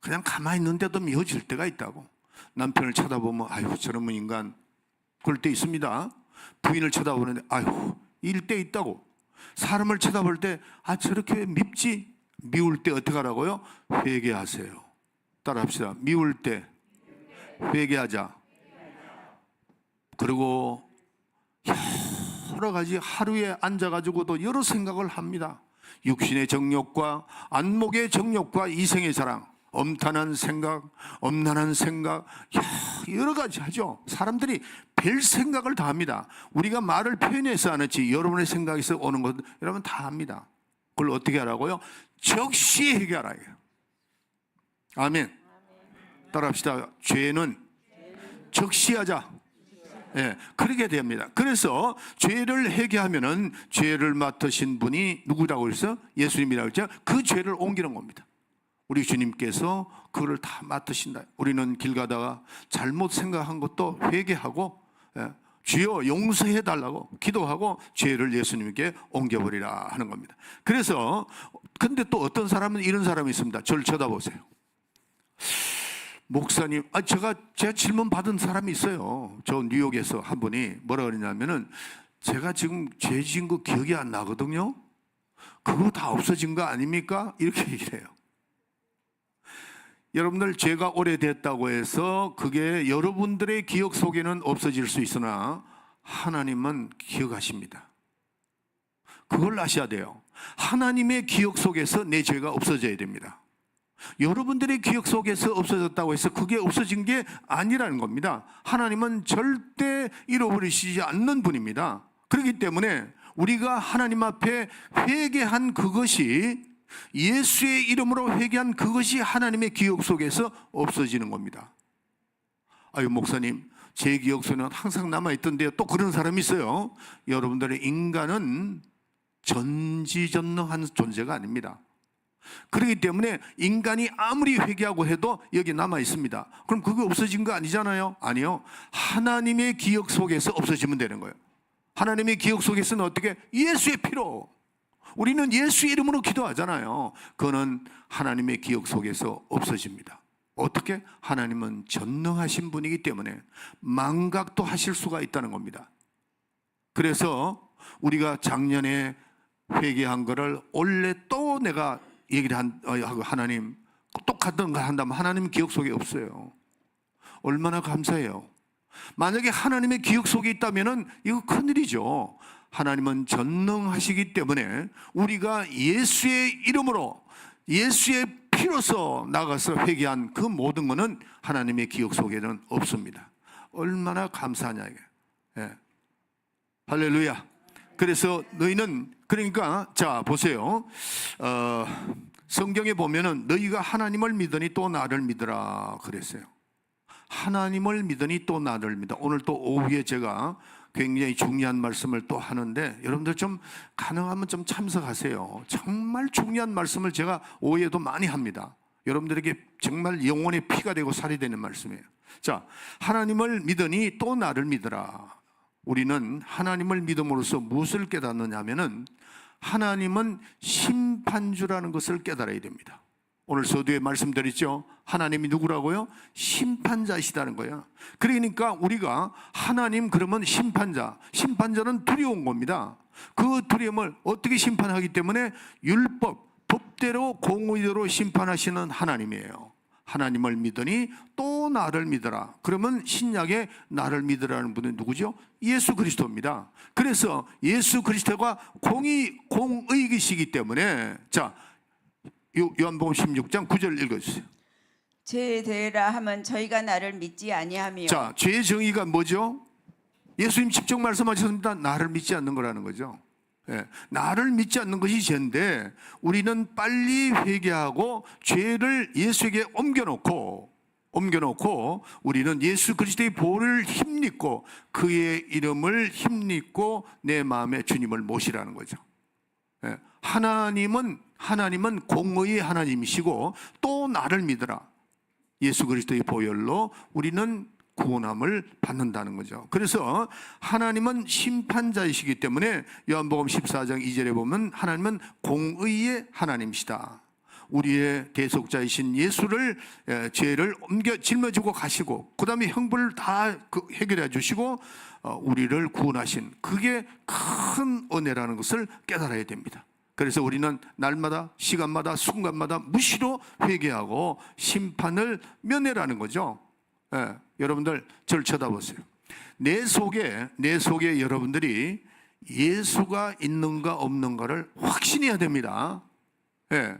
그냥 가만히 있는데도 미워질 때가 있다고. 남편을 쳐다보면 아유 저놈의 인간, 그럴 때 있습니다. 부인을 쳐다보는데 아유 이럴 때 있다고. 사람을 쳐다볼 때 저렇게 왜 밉지? 미울 때 어떻게 하라고요? 회개하세요. 따라합시다. 미울 때 회개하자. 그리고 여러 가지 하루에 앉아가지고도 여러 생각을 합니다. 육신의 정욕과 안목의 정욕과 이생의 자랑, 엄탄한 생각, 엄난한 생각, 여러 가지 하죠. 사람들이 별 생각을 다 합니다. 우리가 말을 표현해서 하는지 여러분의 생각에서 오는 것 여러분 다 합니다. 그걸 어떻게 하라고요? 적시 해결하라. 아멘. 따라합시다. 죄는 적시하자. 예, 그렇게 됩니다. 그래서 죄를 회개하면은 죄를 맡으신 분이 누구라고 해서 예수님이라고 했죠. 그 죄를 옮기는 겁니다. 우리 주님께서 그걸 다 맡으신다. 우리는 길 가다가 잘못 생각한 것도 회개하고 주여 용서해 달라고 기도하고 죄를 예수님께 옮겨버리라 하는 겁니다. 그래서 근데 또 어떤 사람은 이런 사람이 있습니다. 저를 쳐다보세요. 목사님, 제가 질문 받은 사람이 있어요. 저 뉴욕에서 한 분이 뭐라 그러냐면은 제가 지금 죄 지은 거 기억이 안 나거든요. 그거 다 없어진 거 아닙니까? 이렇게 얘기를 해요. 여러분들 죄가 오래됐다고 해서 그게 여러분들의 기억 속에는 없어질 수 있으나 하나님은 기억하십니다. 그걸 아셔야 돼요. 하나님의 기억 속에서 내 죄가 없어져야 됩니다. 여러분들의 기억 속에서 없어졌다고 해서 그게 없어진 게 아니라는 겁니다. 하나님은 절대 잃어버리시지 않는 분입니다. 그렇기 때문에 우리가 하나님 앞에 회개한 그것이, 예수의 이름으로 회개한 그것이 하나님의 기억 속에서 없어지는 겁니다. 아유 목사님, 제 기억 속에는 항상 남아있던데요. 또 그런 사람이 있어요. 여러분들의 인간은 전지전능한 존재가 아닙니다. 그렇기 때문에 인간이 아무리 회개하고 해도 여기 남아 있습니다. 그럼 그게 없어진 거 아니잖아요? 아니요. 하나님의 기억 속에서 없어지면 되는 거예요. 하나님의 기억 속에서는 어떻게? 예수의 피로. 우리는 예수 이름으로 기도하잖아요. 그거는 하나님의 기억 속에서 없어집니다. 어떻게? 하나님은 전능하신 분이기 때문에 망각도 하실 수가 있다는 겁니다. 그래서 우리가 작년에 회개한 거를 올해 또 내가 얘기를 하고 하나님 똑같은 거 한다면 하나님 기억 속에 없어요. 얼마나 감사해요. 만약에 하나님의 기억 속에 있다면 이거 큰일이죠. 하나님은 전능하시기 때문에 우리가 예수의 이름으로 예수의 피로서 나가서 회개한 그 모든 것은 하나님의 기억 속에는 없습니다. 얼마나 감사하냐 이게. 예. 할렐루야. 그래서 너희는 그러니까 자 보세요. 성경에 보면은 너희가 하나님을 믿으니 또 나를 믿으라 그랬어요. 하나님을 믿으니 또 나를 믿어. 오늘 또 오후에 제가 굉장히 중요한 말씀을 또 하는데 여러분들 좀 가능하면 좀 참석하세요. 정말 중요한 말씀을 제가 오후에도 많이 합니다. 여러분들에게 정말 영혼의 피가 되고 살이 되는 말씀이에요. 자, 하나님을 믿으니 또 나를 믿으라. 우리는 하나님을 믿음으로써 무엇을 깨닫느냐 하면은 하나님은 심판주라는 것을 깨달아야 됩니다. 오늘 서두에 말씀드렸죠. 하나님이 누구라고요? 심판자이시다는 거예요. 그러니까 우리가 하나님 그러면 심판자, 심판자는 두려운 겁니다. 그 두려움을 어떻게 심판하기 때문에 율법, 법대로 공의대로 심판하시는 하나님이에요. 하나님을 믿으니 또 나를 믿어라. 그러면 신약에 나를 믿으라는 분은 누구죠? 예수 그리스도입니다. 그래서 예수 그리스도가 공의이시기 때문에 자 요한복음 16장 9절 읽어주세요. 죄에 대하라 하면 저희가 나를 믿지 아니하며. 자, 죄의 정의가 뭐죠? 예수님 직접 말씀하셨습니다. 나를 믿지 않는 거라는 거죠. 예, 나를 믿지 않는 것이 죄인데 우리는 빨리 회개하고 죄를 예수에게 옮겨놓고 우리는 예수 그리스도의 보혈을 힘입고 그의 이름을 힘입고 내 마음에 주님을 모시라는 거죠. 예, 하나님은 공의의 하나님이시고 또 나를 믿으라. 예수 그리스도의 보혈로 우리는 구원함을 받는다는 거죠. 그래서 하나님은 심판자이시기 때문에 요한복음 14장 2절에 보면 하나님은 공의의 하나님이시다. 우리의 대속자이신 예수를 죄를 옮겨 짊어지고 가시고 그 다음에 형벌을 다 해결해 주시고 우리를 구원하신 그게 큰 은혜라는 것을 깨달아야 됩니다. 그래서 우리는 날마다 시간마다 순간마다 무시로 회개하고 심판을 면해라는 거죠. 예, 여러분들 저를 쳐다보세요. 내 속에 여러분들이 예수가 있는가 없는가를 확신해야 됩니다. 예.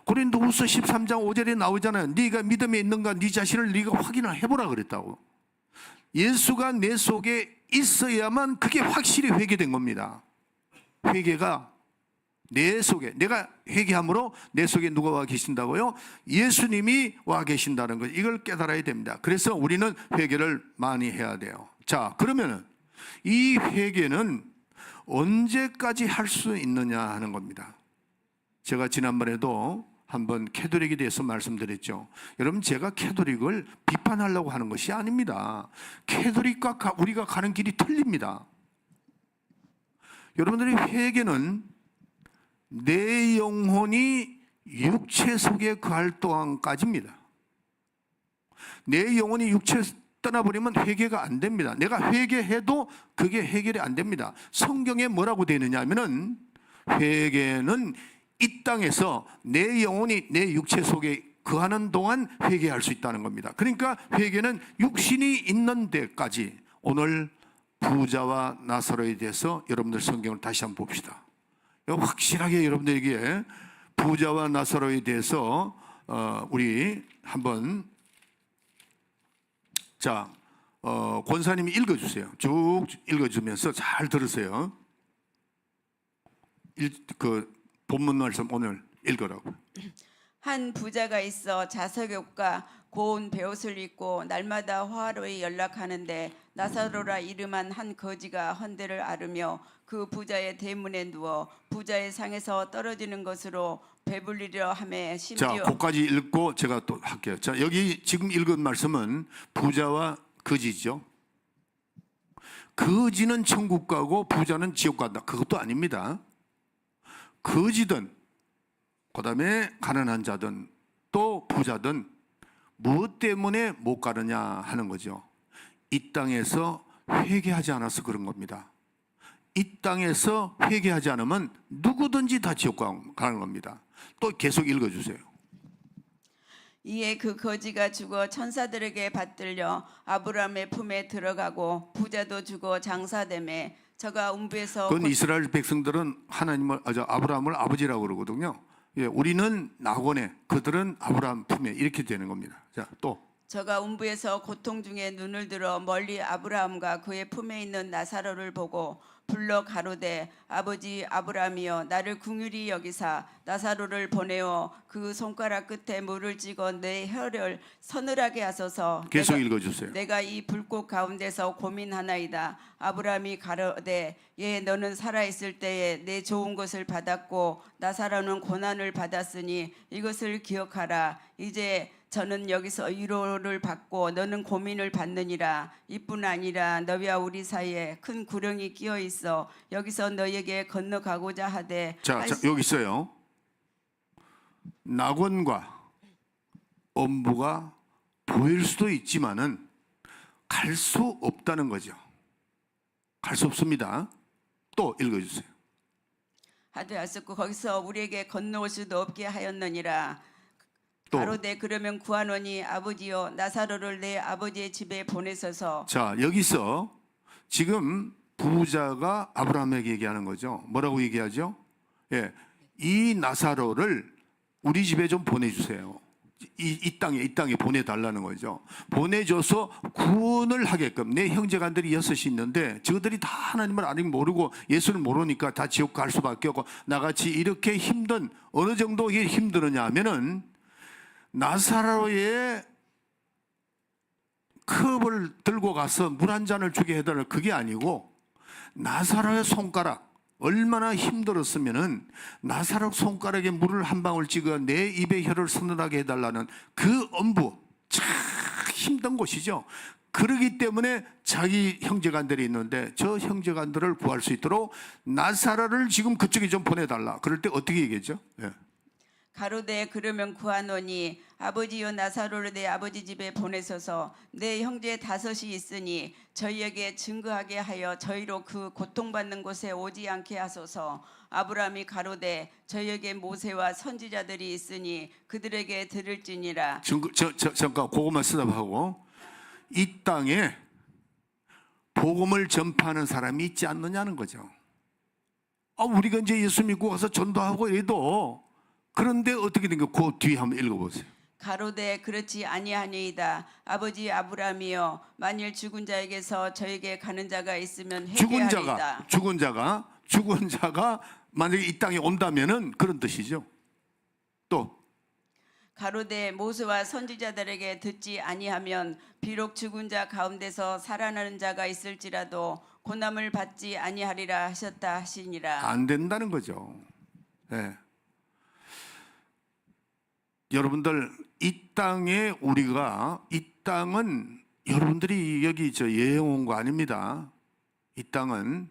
고린도후서 13장 5절에 나오잖아요. 네가 믿음에 있는가 네 자신을 네가 확인을 해보라 그랬다고. 예수가 내 속에 있어야만 그게 확실히 회개된 겁니다. 회개가 내 속에, 내가 회개함으로 내 속에 누가 와 계신다고요? 예수님이 와 계신다는 것, 이걸 깨달아야 됩니다. 그래서 우리는 회개를 많이 해야 돼요. 자, 그러면은 이 회개는 언제까지 할 수 있느냐 하는 겁니다. 제가 지난번에도 한번 캐톨릭에 대해서 말씀드렸죠. 여러분, 제가 캐톨릭을 비판하려고 하는 것이 아닙니다. 캐톨릭과 우리가 가는 길이 틀립니다. 여러분들의 회개는 내 영혼이 육체 속에 거할 동안까지입니다. 내 영혼이 육체 떠나버리면 회개가 안 됩니다. 내가 회개해도 그게 해결이 안 됩니다. 성경에 뭐라고 되어 있느냐 하면은 회개는 이 땅에서 내 영혼이 내 육체 속에 거하는 동안 회개할 수 있다는 겁니다. 그러니까 회개는 육신이 있는 데까지. 오늘 부자와 나사로에 대해서 여러분들 성경을 다시 한번 봅시다. 확실하게 여러분들에게 부자와 나사로에 대해서 우리 한번 권사님이 읽어주세요. 쭉 읽어주면서 잘 들으세요. 그 본문 말씀 오늘 읽으라고. 한 부자가 있어 자석옷과 고운 베옷을 입고 날마다 화로에 연락하는데 나사로라 이름한 한 거지가 헌대를 앓으며 그 부자의 대문에 누워 부자의 상에서 떨어지는 것으로 배불리려 하며 심지어. 자, 거기까지 읽고 제가 또 할게요. 자, 여기 지금 읽은 말씀은 부자와 거지죠. 거지는 천국 가고 부자는 지옥 간다. 그것도 아닙니다. 거지든 그다음에 가난한 자든 또 부자든 무엇 때문에 못 가느냐 하는 거죠. 이 땅에서 회개하지 않아서 그런 겁니다. 이 땅에서 회개하지 않으면 누구든지 다 지옥 가는 겁니다. 또 계속 읽어주세요. 이에 그 거지가 죽어 천사들에게 받들려 아브라함의 품에 들어가고 부자도 죽어 장사되매 저가 음부에서. 그건 이스라엘 백성들은 아브라함을 아버지라고 그러거든요. 예, 우리는 낙원에, 그들은 아브라함 품에, 이렇게 되는 겁니다. 자, 또. 저가 음부에서 고통 중에 눈을 들어 멀리 아브라함과 그의 품에 있는 나사로를 보고 불러 가로되 아버지 아브라함이여 나를 긍휼히 여기사 나사로를 보내어 그 손가락 끝에 물을 찍어 내 혀를 서늘하게 하소서. 계속 읽어주세요. 내가 이 불꽃 가운데서 고민하나이다. 아브라함이 가로되 예 너는 살아있을 때에 내 좋은 것을 받았고 나사로는 고난을 받았으니 이것을 기억하라. 이제 저는 여기서 위로를 받고 너는 고민을 받느니라. 이뿐 아니라 너희와 우리 사이에 큰 구렁이 끼어 있어 여기서 너희에게 건너가고자 하되. 자, 여기 있어요. 낙원과 엄부가 보일 수도 있지만은 갈 수 없다는 거죠. 갈 수 없습니다. 또 읽어주세요. 하되 하셨고 거기서 우리에게 건너올 수도 없게 하였느니라. 가로되 그러면 구하노니 아버지여 나사로를 내 아버지의 집에 보내소서. 자, 여기서 지금 부자가 아브라함에게 얘기하는 거죠. 뭐라고 얘기하죠? 예, 이 나사로를 우리 집에 좀 보내주세요. 이 땅에 보내달라는 거죠. 보내줘서 구원을 하게끔. 내 형제간들이 6이 있는데 저들이 다 하나님을 아직 모르고 예수를 모르니까 다 지옥 갈 수밖에 없고, 나같이 이렇게 힘든, 어느 정도 이게 힘드느냐 하면은 나사로의 컵을 들고 가서 물 한 잔을 주게 해달라, 그게 아니고 나사로의 손가락, 얼마나 힘들었으면은 나사로 손가락에 물을 한 방울 찍어 내 입에 혀를 서늘하게 해달라는 그 엄부, 참 힘든 곳이죠. 그러기 때문에 자기 형제간들이 있는데 저 형제간들을 구할 수 있도록 나사로를 지금 그쪽에 좀 보내달라. 그럴 때 어떻게 얘기했죠? 예. 가로되 그러면 구하노니 아버지여 나사로를 내 아버지 집에 보내소서. 내 형제 5이 있으니 저희에게 증거하게 하여 저희로 그 고통받는 곳에 오지 않게 하소서. 아브라함이 가로되 저희에게 모세와 선지자들이 있으니 그들에게 들을지니라. 잠깐 그것만 쓰다하고, 이 땅에 복음을 전파하는 사람이 있지 않느냐는 거죠. 우리가 이제 예수 믿고 가서 전도하고 이래도, 그런데 어떻게 된 거예요? 그 뒤에 한번 읽어보세요. 가로되 그렇지 아니하니이다. 아버지 아브라함이여, 만일 죽은 자에게서 저에게 가는 자가 있으면 회개하리이다. 죽은 자가 만약에 이 땅에 온다면은 그런 뜻이죠. 또 가로되 모세와 선지자들에게 듣지 아니하면 비록 죽은 자 가운데서 살아나는 자가 있을지라도 고난을 받지 아니하리라 하셨다 하시니라. 안 된다는 거죠. 네. 여러분들, 이 땅에 이 땅은 여러분들이 여기 여행 온 거 아닙니다. 이 땅은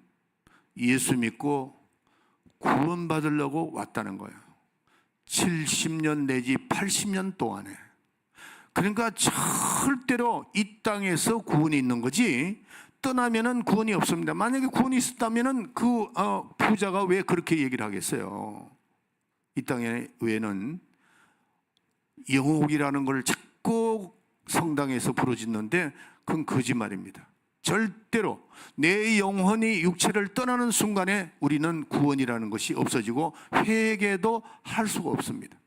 예수 믿고 구원받으려고 왔다는 거예요. 70년 내지 80년 동안에. 그러니까 절대로 이 땅에서 구원이 있는 거지, 떠나면은 구원이 없습니다. 만약에 구원이 있었다면은 그 부자가 왜 그렇게 얘기를 하겠어요? 이 땅에 외에는 영옥이라는 걸 자꾸 성당에서 부르짖는데 그건 거짓말입니다. 절대로 내 영혼이 육체를 떠나는 순간에 우리는 구원이라는 것이 없어지고 회개도 할 수가 없습니다.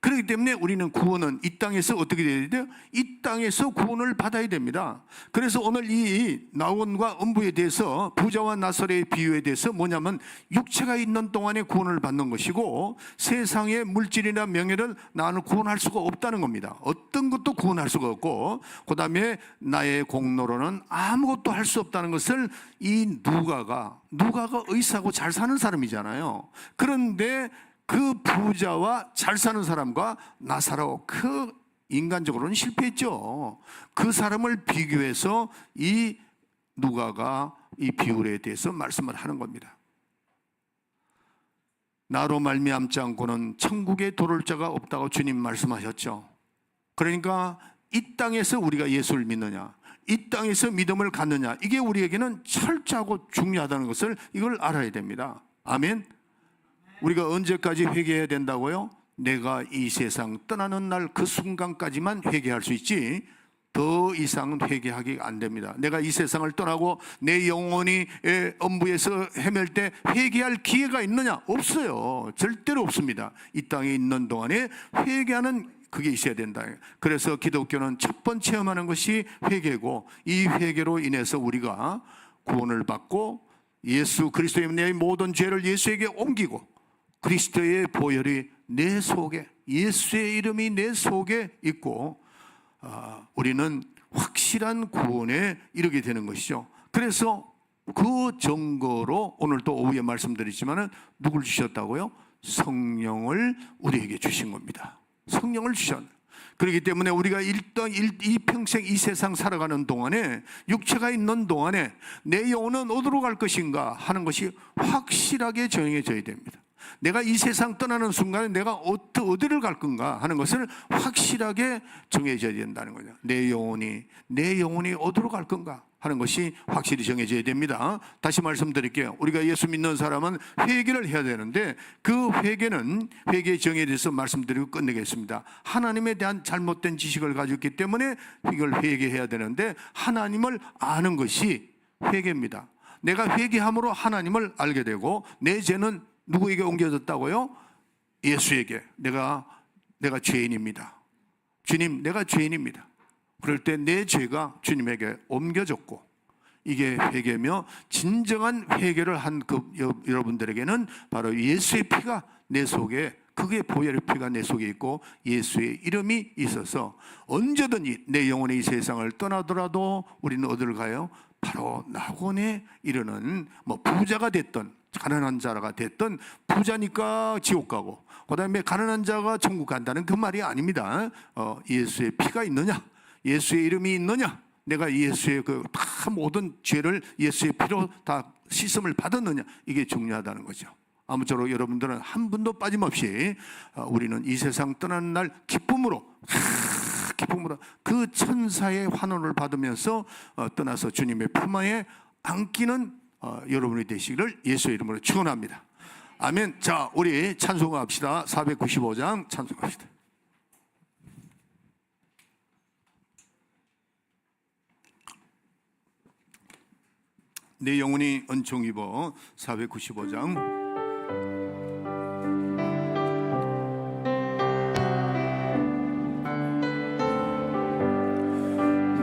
그렇기 때문에 우리는 구원은 이 땅에서 어떻게 돼야 돼요? 이 땅에서 구원을 받아야 됩니다. 그래서 오늘 이 나원과 음부에 대해서, 부자와 나사로의 비유에 대해서 뭐냐면, 육체가 있는 동안에 구원을 받는 것이고 세상의 물질이나 명예를 나는 구원할 수가 없다는 겁니다. 어떤 것도 구원할 수가 없고, 그 다음에 나의 공로로는 아무것도 할 수 없다는 것을 이 누가가 의사고 잘 사는 사람이잖아요. 그런데 그 부자와 잘 사는 사람과 나사로, 그 인간적으로는 실패했죠. 그 사람을 비교해서 이 누가가 이 비율에 대해서 말씀을 하는 겁니다. 나로 말미암지 않고는 천국에 도를 자가 없다고 주님 말씀하셨죠. 그러니까 이 땅에서 우리가 예수를 믿느냐, 이 땅에서 믿음을 갖느냐, 이게 우리에게는 철저하고 중요하다는 것을 이걸 알아야 됩니다. 아멘. 우리가 언제까지 회개해야 된다고요? 내가 이 세상 떠나는 날 그 순간까지만 회개할 수 있지 더 이상은 회개하기 안 됩니다. 내가 이 세상을 떠나고 내 영혼이 엄부에서 헤맬 때 회개할 기회가 있느냐? 없어요. 절대로 없습니다. 이 땅에 있는 동안에 회개하는 그게 있어야 된다. 그래서 기독교는 첫 번째 체험하는 것이 회개고, 이 회개로 인해서 우리가 구원을 받고 예수 그리스도의 내 모든 죄를 예수에게 옮기고, 그리스도의 보혈이 내 속에, 예수의 이름이 내 속에 있고, 우리는 확실한 구원에 이르게 되는 것이죠. 그래서 그 증거로 오늘 또 오후에 말씀드리지만은 누굴 주셨다고요? 성령을 우리에게 주신 겁니다. 성령을 주셨. 그렇기 때문에 우리가 이 평생 이 세상 살아가는 동안에, 육체가 있는 동안에 내 영혼은 어디로 갈 것인가 하는 것이 확실하게 정해져야 됩니다. 내가 이 세상 떠나는 순간에 내가 어디를 갈 건가 하는 것을 확실하게 정해져야 된다는 거죠. 내 영혼이 어디로 갈 건가 하는 것이 확실히 정해져야 됩니다. 다시 말씀드릴게요. 우리가 예수 믿는 사람은 회개를 해야 되는데, 그 회개의 정의에 대해서 말씀드리고 끝내겠습니다. 하나님에 대한 잘못된 지식을 가지고 있기 때문에 이걸 회개해야 되는데, 하나님을 아는 것이 회개입니다. 내가 회개함으로 하나님을 알게 되고, 내 죄는 누구에게 옮겨졌다고요? 예수에게. 내가 죄인입니다. 주님, 내가 죄인입니다. 그럴 때 내 죄가 주님에게 옮겨졌고, 이게 회개며 진정한 회개를 한 여러분들에게는 바로 예수의 피가 내 속에, 그게 보혈의 피가 내 속에 있고 예수의 이름이 있어서 언제든지 내 영혼이 이 세상을 떠나더라도 우리는 어디를 가요? 바로 낙원에 이르는, 부자가 됐던 가난한 자가 됐던, 부자니까 지옥 가고 그 다음에 가난한 자가 천국 간다는 그 말이 아닙니다. 예수의 피가 있느냐, 예수의 이름이 있느냐, 내가 예수의 다 모든 죄를 예수의 피로 다 씻음을 받았느냐, 이게 중요하다는 거죠. 아무쪼록 여러분들은 한 분도 빠짐없이 우리는 이 세상 떠나는 날 기쁨으로 그 천사의 환호를 받으면서 떠나서 주님의 품에 안기는 여러분이 되시기를 예수의 이름으로 축원합니다. 아멘. 자, 우리 찬송합시다. 495장 찬송합시다. 내 영혼이 은총 입어. 495장.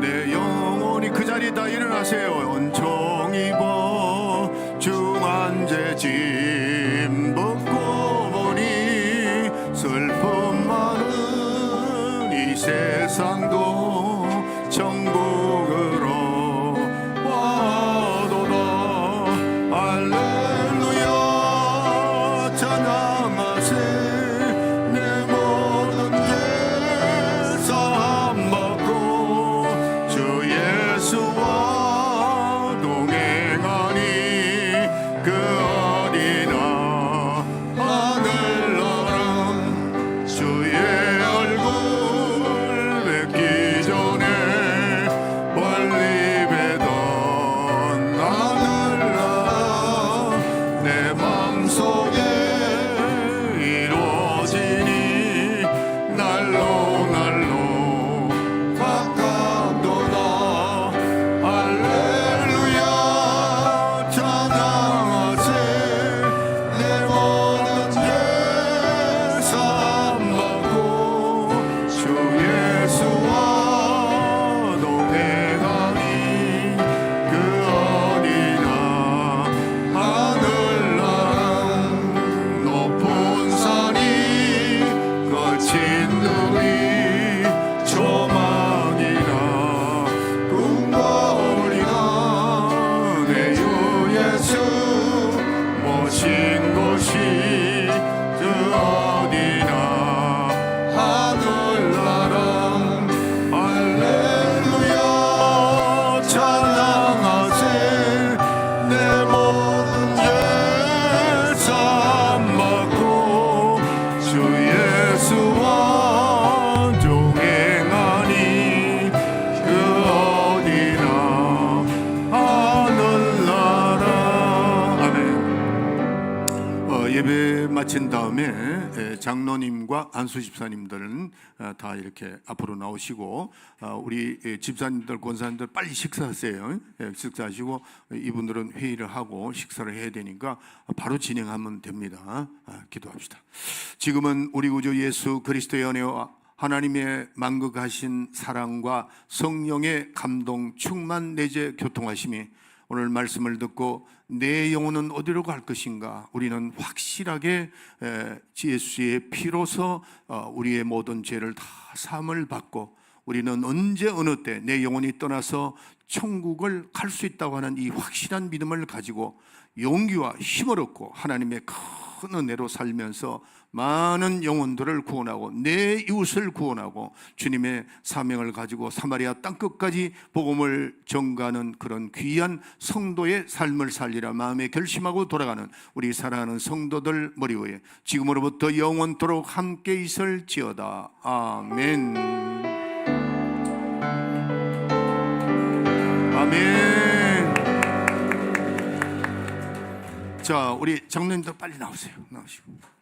내 영혼이 그 자리에다 일어나세요. 은총 입어 중한 죄짐 벗고 보니 슬픔 많은 이 세상도 천국으로 와도다. 할렐루야 찬양하세. 내 모든 죄 사함 받고 주 예수와 동행하니 그 어디나 하늘나라. 주의 얼굴 뵙기 전에 멀리 뵈던 하늘나라 내 맘속에 이루어지니 날로 날로 가깝도다. 할렐루야 찬양하세. 내 모든 죄 사함 받고 주 예수와 동행하니 그 어디나 하늘나라. 높은 산이 거친 눈이 조망이나 꿈거리나 내 주 예수 모신 곳이 그 어디나 하늘나라. 할렐루야 찬양하세. 내 모든 죄 사함 받고 주 예수와 동행하니 그 어디나 하늘나라. 아멘. 예배 마친 다음에 장로님과 안수 집사님들은 다 이렇게 앞으로 나오시고, 우리 집사님들, 권사님들 빨리 식사하세요. 식사하시고 이분들은 회의를 하고 식사를 해야 되니까 바로 진행하면 됩니다. 기도합시다. 지금은 우리 구주 예수 그리스도의 은혜와 하나님의 만극하신 사랑과 성령의 감동 충만 내재 교통하심이 오늘 말씀을 듣고 내 영혼은 어디로 갈 것인가, 우리는 확실하게 예수의 피로서 우리의 모든 죄를 다 사함을 받고 우리는 언제 어느 때 내 영혼이 떠나서 천국을 갈 수 있다고 하는 이 확실한 믿음을 가지고 용기와 힘을 얻고 하나님의 큰 은혜로 살면서 많은 영혼들을 구원하고 내 이웃을 구원하고 주님의 사명을 가지고 사마리아 땅끝까지 복음을 전가하는 그런 귀한 성도의 삶을 살리라 마음에 결심하고 돌아가는 우리 사랑하는 성도들 머리 위에 지금으로부터 영원토록 함께 있을지어다. 아멘. 아멘. 자, 우리 장로님들 빨리 나오세요. 나오시고.